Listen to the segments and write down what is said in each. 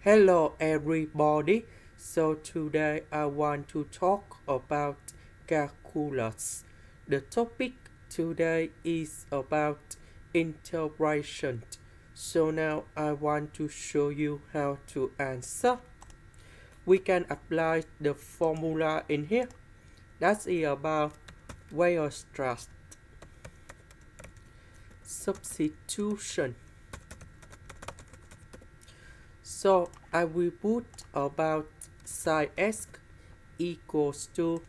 Hello everybody. So today I want to talk about calculus. The topic today is about integration. So now I want to show you how to answer. We can apply the formula in here. That's about Weierstrass substitution. So I will put about sin x equals to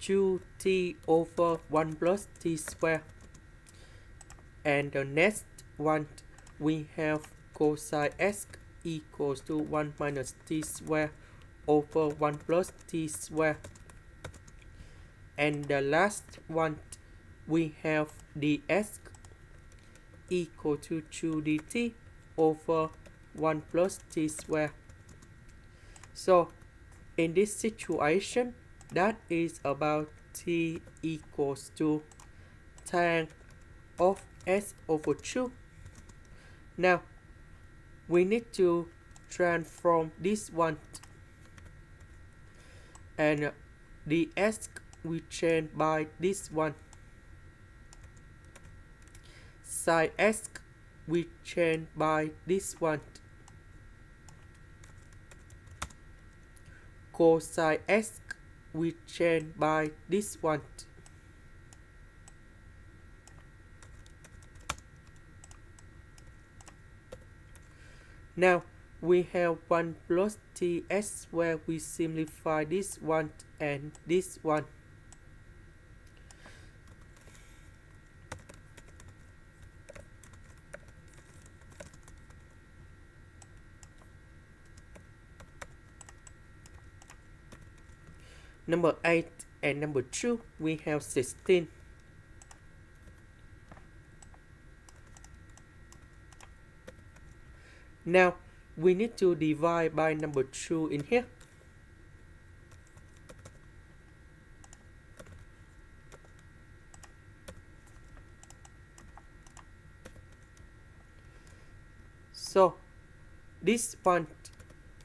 2t over 1 plus t square. And the next one we have cosine x equals to 1 minus t square over 1 plus t square. And the last one we have dx equal to 2 dt over 1 plus t square. So in this situation, that is about t equals to tan of s over 2. Now we need to transform this one, and dx we change by this one, sin x we change by this one, cosine x we change by this one. Now we have 1 plus ts where we simplify this one and this one. Number 8 and number 2 we have 16. Now we need to divide by number 2 in here. So this one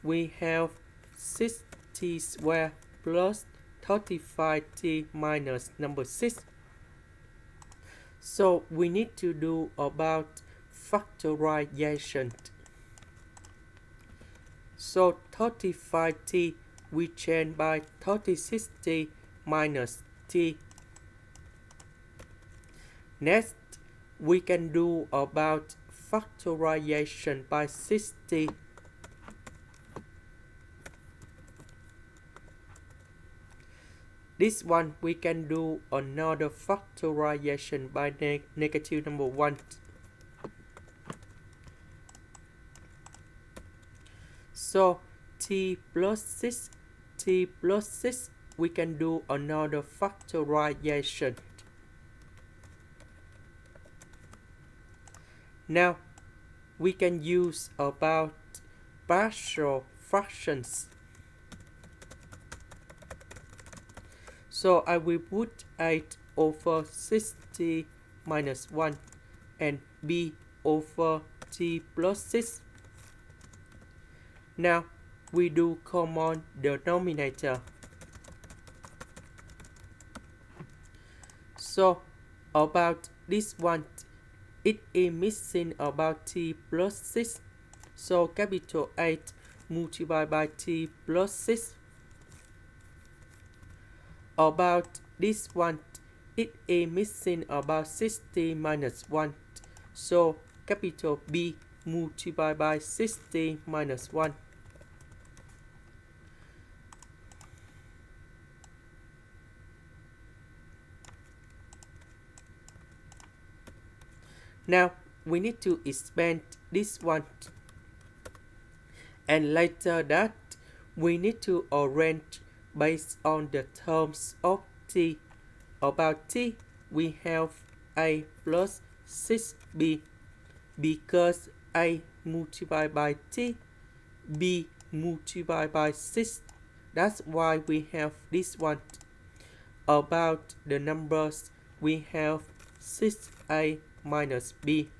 we have 6t square plus 35t minus number 6. So we need to do about factorization. So 35t we change by 36t minus t. Next we can do about factorization by 60. This one we can do another factorization by negative number 1. So t plus 6 we can do another factorization. Now we can use about partial fractions. So I will put 8 over 60 minus 1 and b over t plus 6. Now we do common denominator. So about this one, it is missing about t plus 6. So capital 8 multiplied by t plus 6. About this one, it is missing about 60 minus 1. So capital B multiplied by 60 minus 1. Now we need to expand this one, and later that we need to arrange based on the terms of t. About t we have a plus 6b because a multiplied by t, b multiplied by 6. That's why we have this one. About the numbers we have 6a minus b.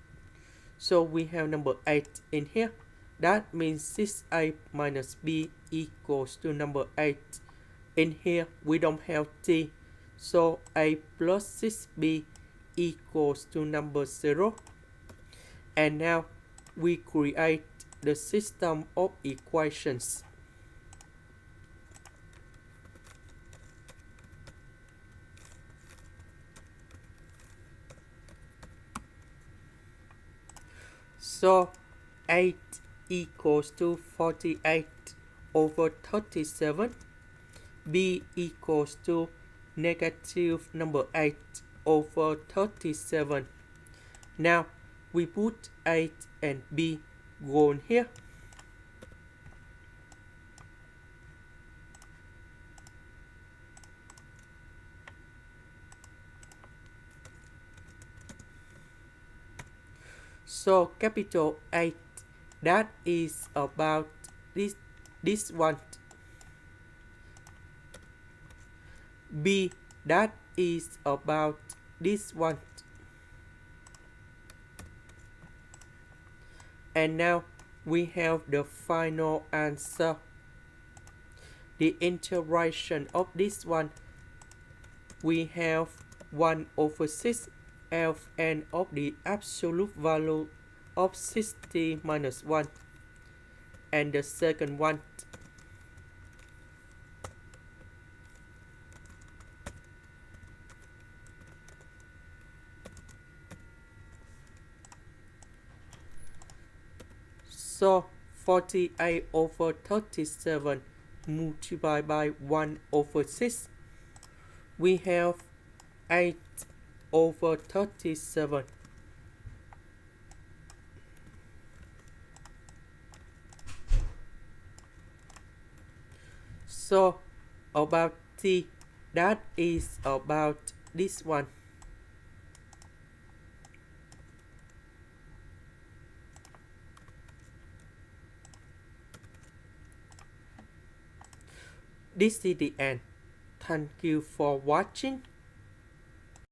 So we have number 8 in here. That means 6a minus b equals to number 8. In here, we don't have t, so a plus 6b equals to number 0. And now, we create the system of equations. So, 8 equals to 48 over 37. B equals to negative number 8 over 37. Now, we put 8 and B go in here. So, capital 8, that is about this one. B, that is about this one. And now we have the final answer. The integration of this one, we have 1 over 6 Ln of the absolute value of 60 minus 1. And the second one, so 48 over 37 multiplied by 1 over 6. We have 8 over 37. So about t, that is about this one. This is the end. Thank you for watching.